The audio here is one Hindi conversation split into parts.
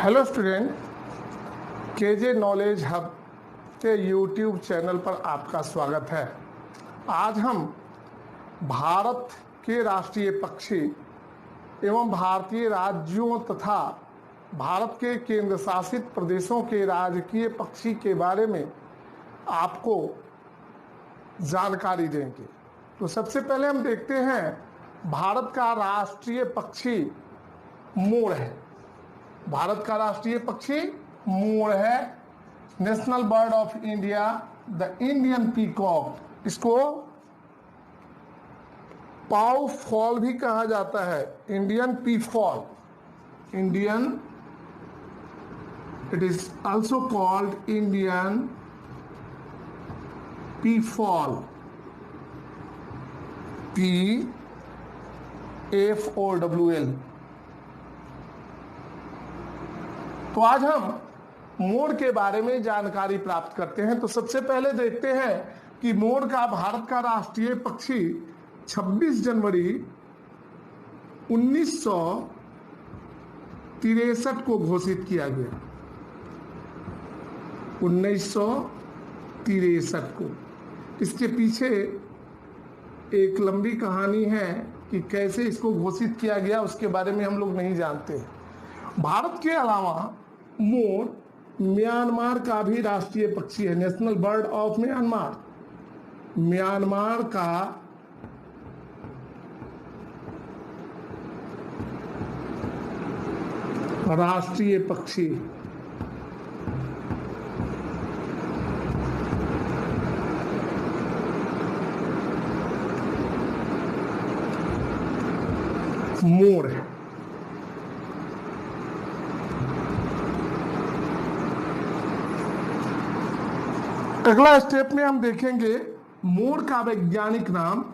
Hello student, KJ knowledge hub के यूट्यूब चैनल पर आपका स्वागत है। आज हम भारत के राष्ट्रीय पक्षी एवं भारतीय राज्यों तथा भारत के केंद्र शासित प्रदेशों के राजकीय पक्षी के बारे में आपको जानकारी देंगे। तो सबसे पहले हम देखते हैं, भारत का राष्ट्रीय पक्षी मोर है। भारत का राष्ट्रीय पक्षी मोर है। National bird of India the Indian peacock. इसको पाव फॉल भी कहा जाता है, Indian P fall. Indian, it is also called Indian P fall, PFOWL। तो आज हम मोर के बारे में जानकारी प्राप्त करते हैं। तो सबसे पहले देखते हैं कि मोर का भारत का राष्ट्रीय पक्षी 26 जनवरी 1963 को घोषित किया गया। 1963 को। इसके पीछे एक लंबी कहानी है कि कैसे इसको घोषित किया गया, उसके बारे में हम लोग नहीं जानते। भारत के अलावा मोर म्यांमार का भी राष्ट्रीय पक्षी है। National bird of Myanmar, Myanmar का राष्ट्रीय पक्षी। मोर है। अगला स्टेप में हम देखेंगे मोर का वैज्ञानिक नाम।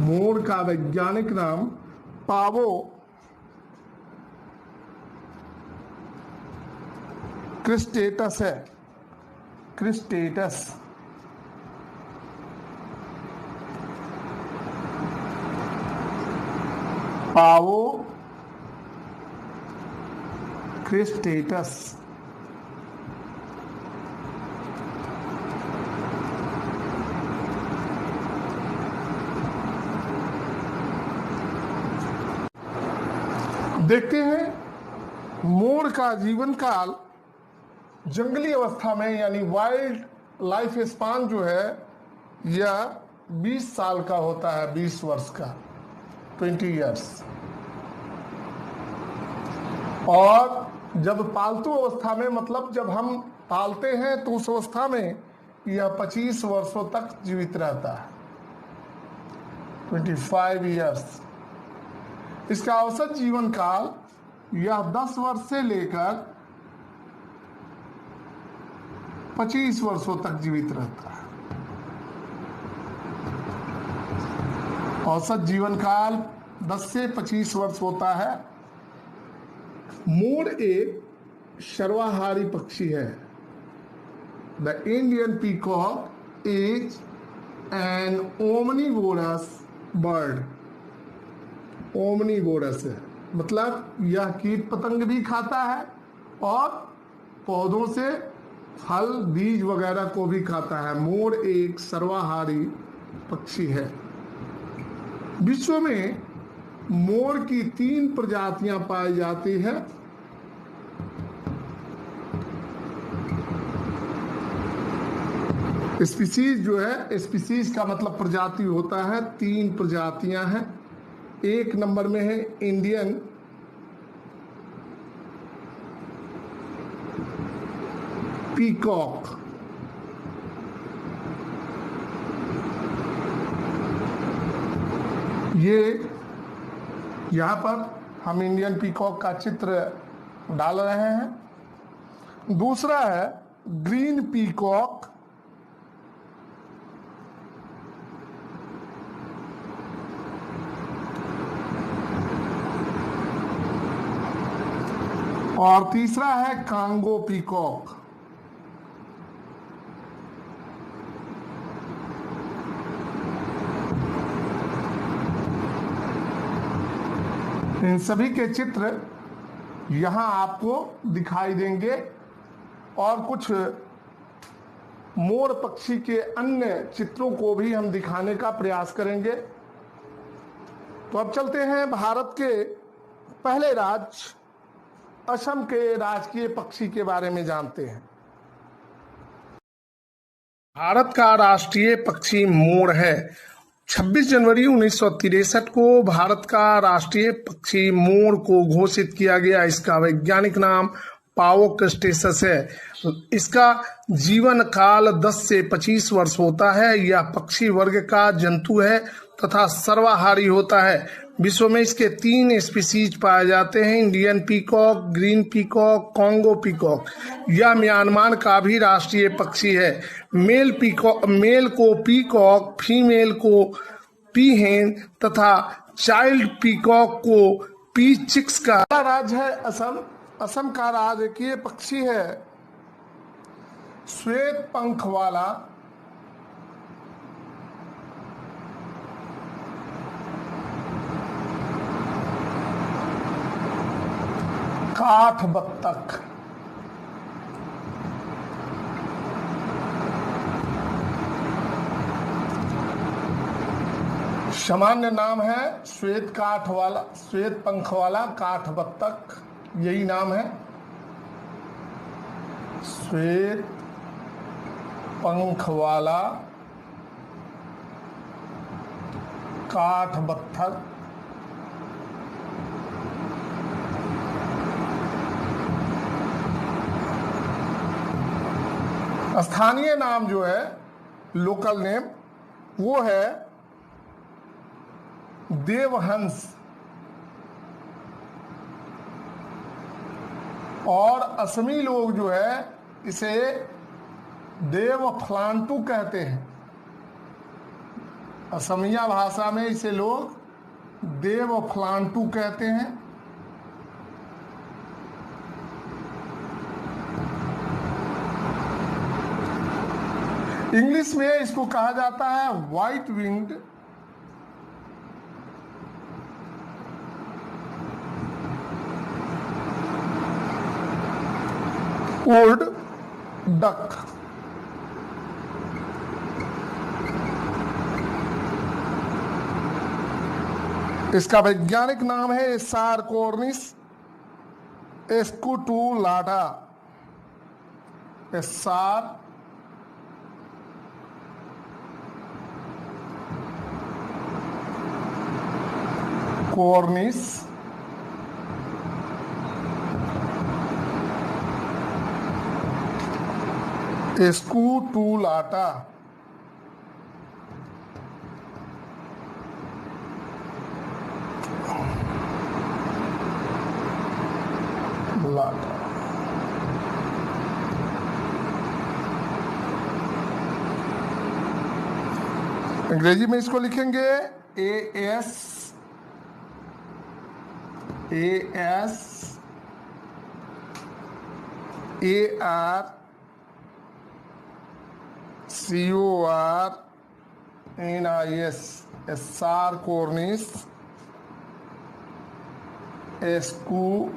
मोर का वैज्ञानिक नाम पावो क्रिस्टेटस है। क्रिस्टेटस। पावो क्रिस्टेटस। देखते हैं मोर का जीवन काल जंगली अवस्था में, यानी वाइल्ड लाइफ स्पान जो है यह 20 साल का होता है, 20 वर्ष का, 20 इयर्स। और जब पालतू अवस्था में, मतलब जब हम पालते हैं तो उस अवस्था में यह 25 वर्षों तक जीवित रहता है, 25 इयर्स। इसका औसत जीवन काल यह 10 वर्ष से लेकर 25 वर्षों तक जीवित रहता है। औसत जीवन काल 10 से 25 वर्ष होता है। मोर एक सर्वाहारी पक्षी है। The Indian peacock is an omnivorous bird. Omnivorous है, मतलब यह कीट पतंग भी खाता है और पौधों से फल बीज वगैरह को भी खाता है। मोर एक सर्वाहारी पक्षी है। विश्व में मोर की 3 प्रजातियां पाई जाती है। स्पीसीज जो है, स्पीसीज का मतलब प्रजाति होता है, 3 प्रजातियां हैं। एक नंबर में है इंडियन पीकॉक। ये यहाँ पर हम इंडियन पीकॉक का चित्र डाल रहे हैं। दूसरा है ग्रीन पीकॉक। और तीसरा है कांगो पीकॉक। इन सभी के चित्र यहाँ आपको दिखाई देंगे और कुछ मोर पक्षी के अन्य चित्रों को भी हम दिखाने का प्रयास करेंगे। तो अब चलते हैं भारत के पहले राज्य असम के राजकीय पक्षी के बारे में जानते हैं। भारत का राष्ट्रीय पक्षी मोर है। 26 जनवरी 1963 को भारत का राष्ट्रीय पक्षी मोर को घोषित किया गया। इसका वैज्ञानिक नाम पावोक्स्टेसस है। इसका जीवन काल 10 से 25 वर्ष होता है। यह पक्षी वर्ग का जंतु है तथा सर्वाहारी होता है। विश्व में इसके 3 स्पीसीज पाए जाते हैं, Indian peacock, green peacock, Congo peacock. यह म्यांमार का भी राष्ट्रीय पक्षी है। मेल को पीकॉक, फीमेल को पीहेन तथा चाइल्ड पीकॉक को पी चिक्स का राज्य है असम। असम का राजकीय पक्षी है श्वेत पंख वाला काठ बत्तख। सामान्य नाम है श्वेत पंख वाला काठ बत्तख, यही नाम है श्वेत पंख वाला काठ बत्तख। स्थानीय नाम जो है, लोकल नेम, वो है देवहंस और असमी लोग जो है इसे देवफ्लांटू कहते हैं। असमिया भाषा में इसे लोग देवफ्लांटू कहते हैं। इंग्लिश में इसको कहा जाता है व्हाइट विंग्ड वुड डक। इसका वैज्ञानिक नाम है एसार कॉर्निस एस्कुटुलाटा। एसार कॉर्निस एस्कुटुलाटा। अंग्रेजी में इसको लिखेंगे ASARCORNIS एसार कॉर्निस एस्कुटुलाटा।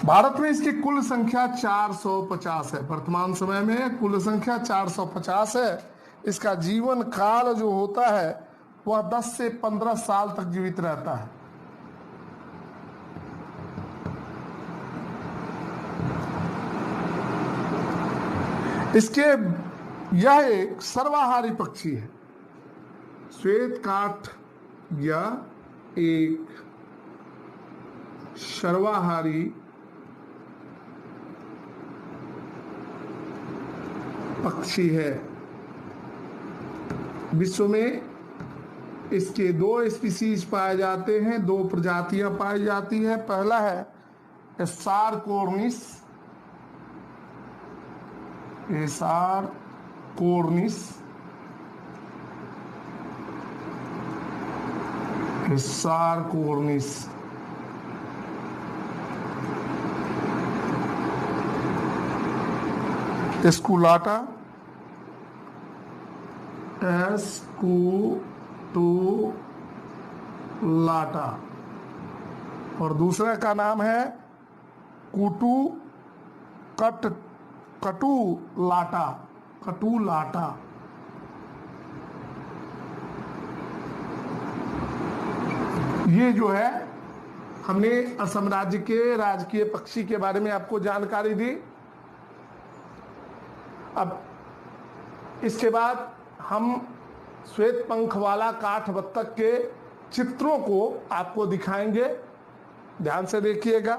भारत में इसकी कुल संख्या 450 है। वर्तमान समय में कुल संख्या 450 है। इसका जीवन काल जो होता है वह 10 से 15 साल तक जीवित रहता है। यह एक सर्वाहारी पक्षी है। श्वेत काठ या एक सर्वाहारी पक्षी है। विश्व में इसके 2 स्पीसीज पाए जाते हैं, 2 प्रजातियां पाई जाती है। पहला है एसार कॉर्निस एस्कुलाटा एस्कुटुलाटा, और दूसरे का नाम है कटुलाटा। कटुलाटा। ये जो है हमने असम राज्य के राजकीय पक्षी के बारे में आपको जानकारी दी। अब इसके बाद हम श्वेत पंख वाला काठ बत्तख के चित्रों को आपको दिखाएंगे, ध्यान से देखिएगा।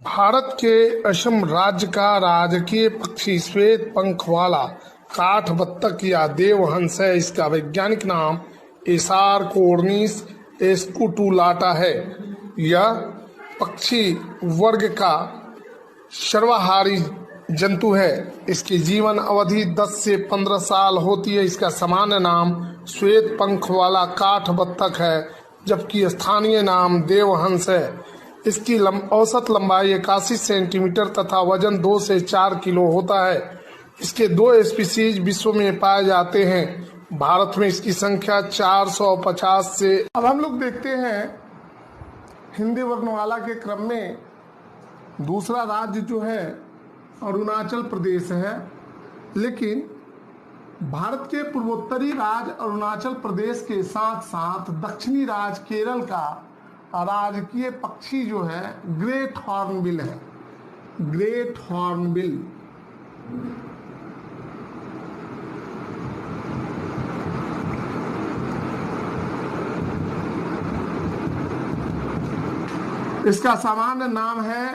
भारत के असम राज्य का राजकीय पक्षी श्वेत पंख वाला काठ बत्तख या देवहंस है। इसका वैज्ञानिक नाम एसारकोर्निस एस्कुटुलाटा है। यह पक्षी वर्ग का सर्वाहारी जंतु है। इसकी जीवन अवधि 10 से 15 साल होती है। इसका सामान्य नाम श्वेत पंख वाला काठ बत्तख है, जबकि स्थानीय नाम देवहंस है। इसकी औसत लंबाई 81 सेंटीमीटर तथा वजन 2 से 4 किलो होता है। इसके 2 स्पीसीज विश्व में पाए जाते हैं। भारत में इसकी संख्या 450 से। अब हम लोग देखते हैं हिंदी वर्णमाला के क्रम में दूसरा राज्य जो है अरुणाचल प्रदेश है, लेकिन भारत के पूर्वोत्तरी राज्य अरुणाचल प्रदेश के साथ साथ दक्षिणी राज्य केरल का राजकीय पक्षी जो है ग्रेट हॉर्नबिल है। Great hornbill. इसका सामान्य नाम है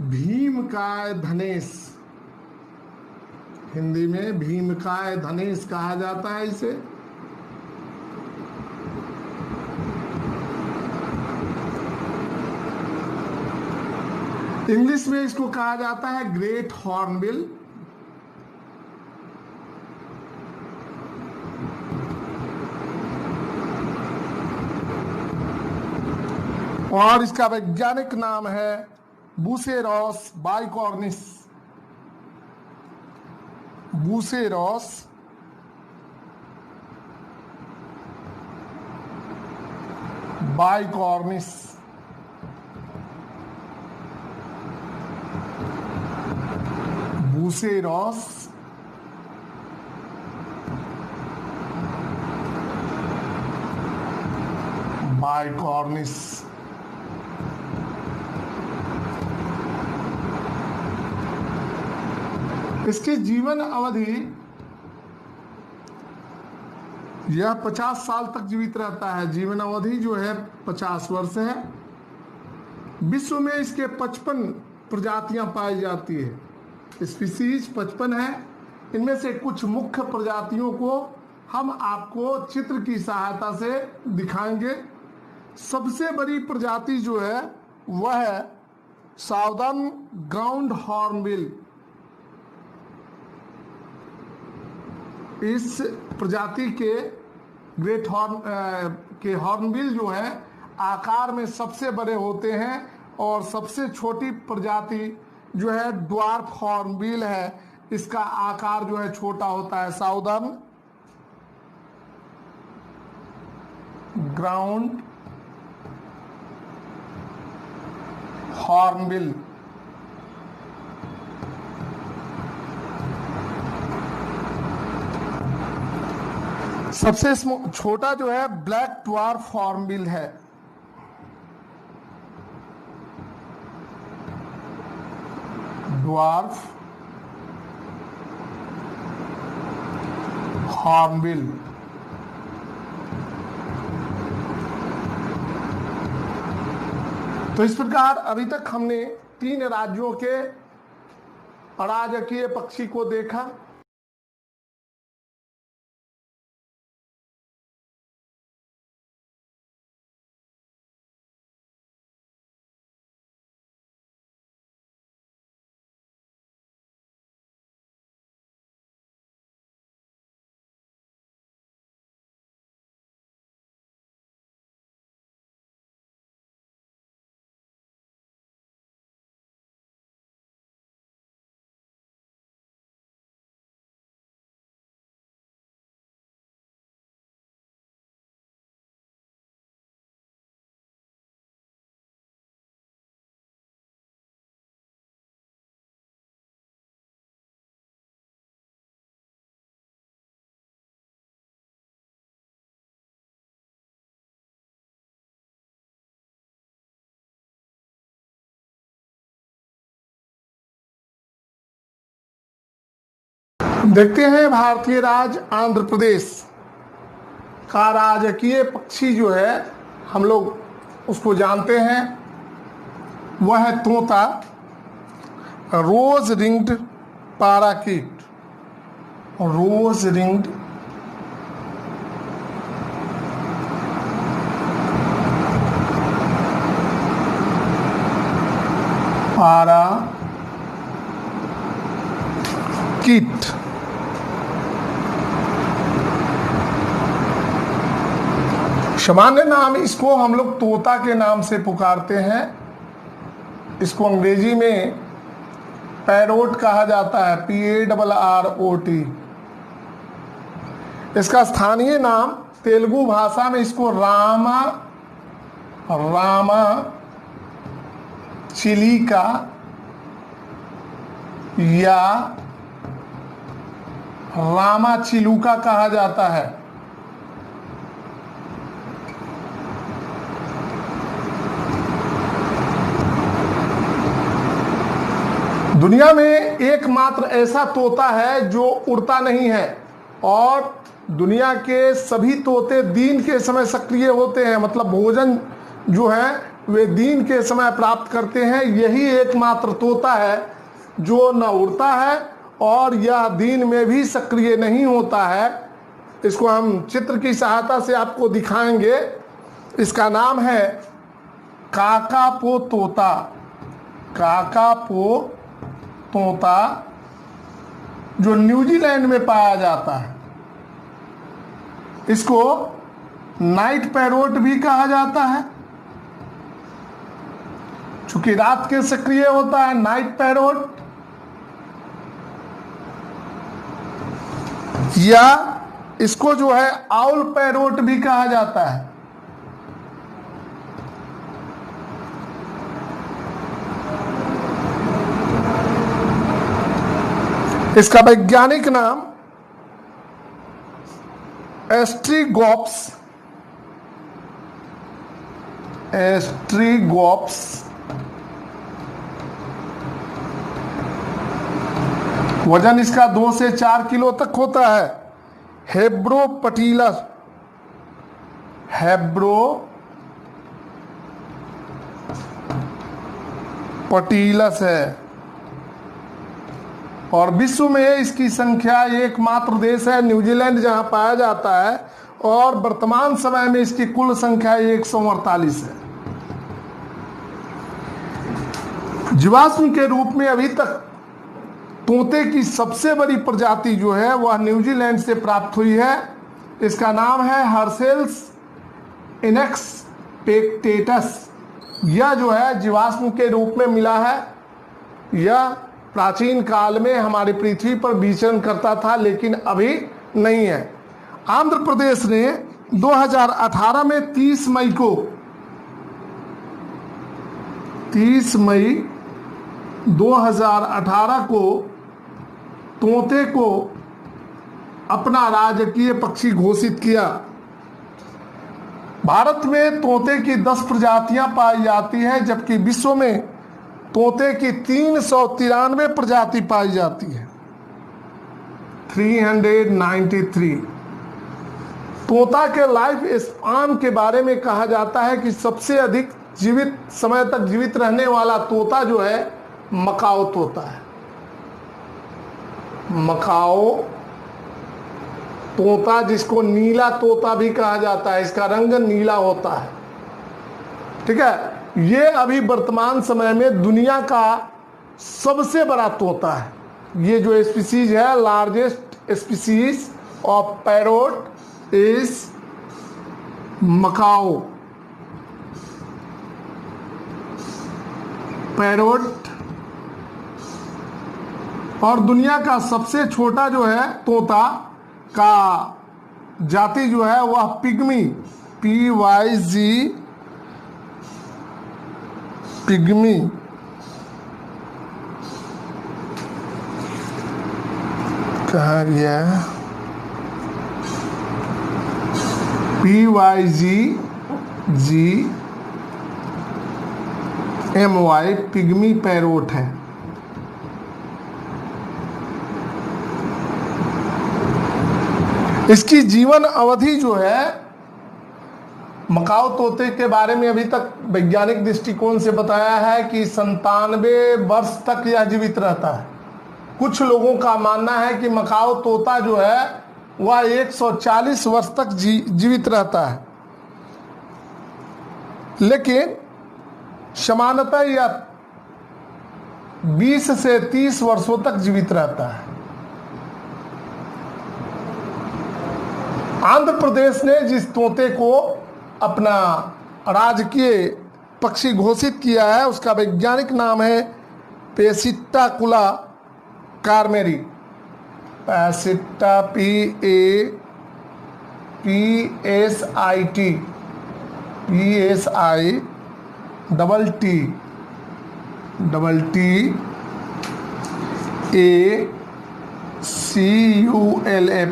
भीमकाय धनेश। हिंदी में भीमकाय धनेश कहा जाता है इसे। इंग्लिश में इसको कहा जाता है ग्रेट हॉर्नबिल। और इसका वैज्ञानिक नाम है बुसेरॉस बाइकॉर्निस। बुसेरॉस बाइकॉर्निस। बुसेरॉस बाइकॉर्निस। इसकी जीवन अवधि यह 50 साल तक जीवित रहता है। जीवन अवधि जो है 50 वर्ष है। विश्व में इसके 55 प्रजातियां पाई जाती है। स्पीसीज 55 है। इनमें से कुछ मुख्य प्रजातियों को हम आपको चित्र की सहायता से दिखाएंगे। सबसे बड़ी प्रजाति जो है वह है साउदर्न ग्राउंड हॉर्नबिल। इस प्रजाति के ग्रेट हॉर्नबिल जो है आकार में सबसे बड़े होते हैं, और सबसे छोटी प्रजाति जो है ड्वार्फ हॉर्नबिल है। इसका आकार जो है छोटा होता है। Southern ground hornbill. सबसे छोटा जो है ब्लैक ड्वार्फ हॉर्नबिल है। Dwarf hornbill. तो इस प्रकार अभी तक हमने 3 राज्यों के अराजकीय पक्षी को देखा। देखते हैं भारतीय राज्य आंध्र प्रदेश का राजकीय पक्षी जो है हम लोग उसको जानते हैं, वह है तोता, रोज रिंग्ड पैराकीट। रोज रिंग्ड पैराकीट। सामान्य नाम इसको हम लोग तोता के नाम से पुकारते हैं। इसको अंग्रेजी में पैरोट कहा जाता है, PARROT। इसका स्थानीय नाम तेलुगु भाषा में इसको रामा चिलिका या रामा चिलुका कहा जाता है। दुनिया में एकमात्र ऐसा तोता है जो उड़ता नहीं है, और दुनिया के सभी तोते दिन के समय सक्रिय होते हैं, मतलब भोजन जो है वे दिन के समय प्राप्त करते हैं। यही एकमात्र तोता है जो न उड़ता है और यह दिन में भी सक्रिय नहीं होता है। इसको हम चित्र की सहायता से आपको दिखाएंगे। इसका नाम है काकापो तोता। काकापो तोता जो न्यूजीलैंड में पाया जाता है। इसको नाइट पैरोट भी कहा जाता है, चूंकि रात के सक्रिय होता है नाइट पैरोट, या इसको जो है आउल पैरोट भी कहा जाता है। इसका वैज्ञानिक नाम एस्ट्रिगोप्स वजन इसका 2 से 4 किलो तक होता है। हेब्रोपटीलस है, और विश्व में इसकी संख्या एकमात्र देश है न्यूजीलैंड जहां पाया जाता है, और वर्तमान समय में इसकी कुल संख्या 148 है। जीवाश्म के रूप में अभी तक तोते की सबसे बड़ी प्रजाति जो है वह न्यूजीलैंड से प्राप्त हुई है। इसका नाम है हर्सेल्स इनेक्स पेक्टेटस। यह जो है जीवाश्म के रूप में मिला है। यह प्राचीन काल में हमारी पृथ्वी पर विचरण करता था, लेकिन अभी नहीं है। आंध्र प्रदेश ने 2018 में 30 मई 2018 को तोते को अपना राजकीय पक्षी घोषित किया। भारत में तोते की 10 प्रजातियां पाई जाती हैं, जबकि विश्व में तोते की 393 प्रजाति पाई जाती है। 393। तोता के लाइफ स्पान के बारे में कहा जाता है कि सबसे अधिक जीवित समय तक जीवित रहने वाला तोता जो है मकाओ तोता है। मकाओ तोता, जिसको नीला तोता भी कहा जाता है, इसका रंग नीला होता है। ठीक है, ये अभी वर्तमान समय में दुनिया का सबसे बड़ा तोता है। ये जो स्पीसीज है, largest species of parrot is macaw parrot. और दुनिया का सबसे छोटा जो है तोता का जाति जो है वह पिग्मी, PYG पिग्मी। कहा गया PYGMY पिग्मी पैरोट है। इसकी जीवन अवधि जो है, मकाऊ तोते के बारे में अभी तक वैज्ञानिक दृष्टिकोण से बताया है कि 97 वर्ष तक यह जीवित रहता है। कुछ लोगों का मानना है कि मकाऊ तोता जो है वह 140 वर्ष तक जीवित रहता है, लेकिन सामान्यतः यह 20 से 30 वर्षों तक जीवित रहता है। आंध्र प्रदेश ने जिस तोते को अपना राजकीय पक्षी घोषित किया है उसका वैज्ञानिक नाम है पेसिट्टाकुला कार्मेरी। पैसिट्टा PASITTACULA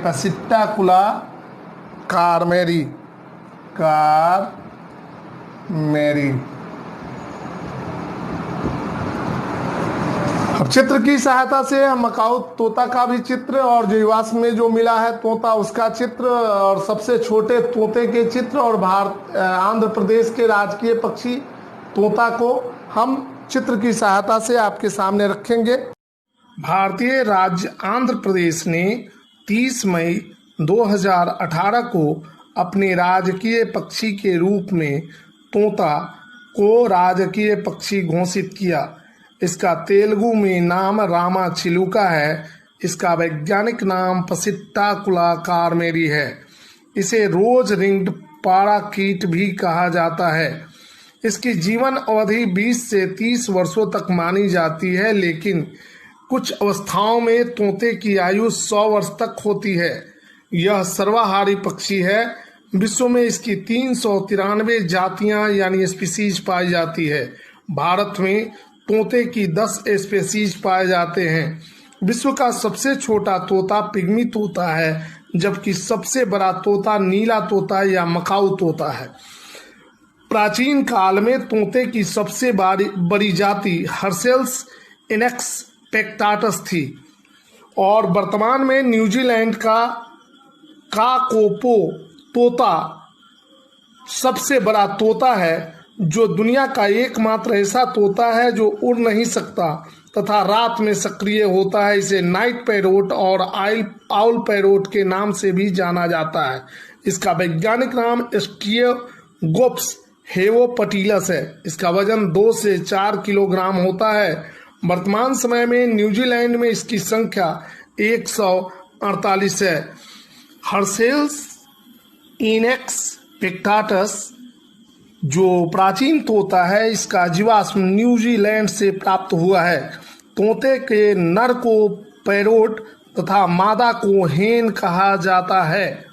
पैसिट्टाकुला कार्मेरी। अब चित्र की सहायता से हम मकाऊ तोता का भी चित्र और जीवाश्म में जो मिला है तोता उसका चित्र और सबसे छोटे तोते के चित्र और आंध्र प्रदेश के राजकीय पक्षी तोता को हम चित्र की सहायता से आपके सामने रखेंगे। भारतीय राज्य आंध्र प्रदेश ने 30 मई 2018 को अपने राजकीय पक्षी के रूप में तोता को राजकीय पक्षी घोषित किया। इसका तेलुगु में नाम रामा चिलुका है। इसका वैज्ञानिक नाम पेसिट्टाकुला कार्मेरी है। इसे रोज रिंग्ड पैराकीट भी कहा जाता है। इसकी जीवन अवधि 20 से 30 वर्षों तक मानी जाती है, लेकिन कुछ अवस्थाओं में तोते की आयु 100 वर्ष तक होती है। यह सर्वाहारी पक्षी है। विश्व में इसकी 393 जातियां यानी स्पीसीज पाई जाती है। भारत में तोते की 10 स्पीसीज पाए जाते हैं। विश्व का सबसे छोटा तोता पिग्मी तोता है, जबकि सबसे बड़ा तोता नीला तोता या मकाऊ तोता है। प्राचीन काल में तोते की सबसे बड़ी जाति हर्सेल्स इनेक्स पेक्टाटस थी और वर्तमान में न्यूजीलैंड का काकोपो तोता सबसे बड़ा तोता है, जो दुनिया का एकमात्र ऐसा तोता है जो उड़ नहीं सकता तथा रात में सक्रिय होता है। इसे नाइट पैरोट और आउल पैरोट के नाम से भी जाना जाता है। इसका वैज्ञानिक नाम स्ट्रियोगोप्स हेवोपटिलस है। इसका वजन 2 से 4 किलोग्राम होता है। वर्तमान समय में न्यूजीलैंड में इसकी संख्या 148 है। हर्सेल्स इनेक्स पेक्टाटस जो प्राचीन तोता है, इसका जीवाश्म न्यूजीलैंड से प्राप्त हुआ है। तोते के नर को पैरोट तथा मादा को हेन कहा जाता है।